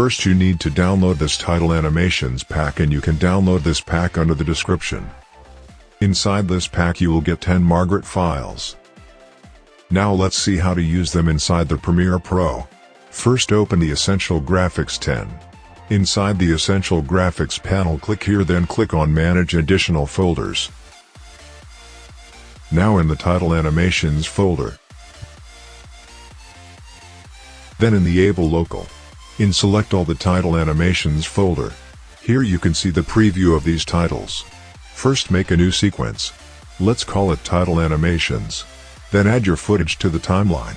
First you need to download this title animations pack, and you can download this pack under the description. Inside this pack you will get 10 MOGRT files. Now let's see how to use them inside the Premiere Pro. First open the Essential Graphics 10. Inside the Essential Graphics panel click here, then click on Manage Additional Folders. Now in the Title Animations folder. Then in the Able Local. Select all the Title Animations folder. Here you can see the preview of these titles. First make a new sequence. Let's call it Title Animations. Then add your footage to the timeline.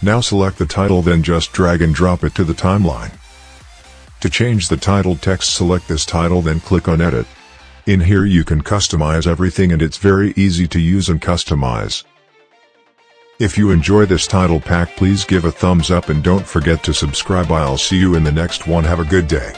Now select the title, then just drag and drop it to the timeline. To change the title text, select this title, then click on Edit. In here you can customize everything, and it's very easy to use and customize. If you enjoy this title pack, please give a thumbs up and don't forget to subscribe. I'll see you in the next one. Have a good day.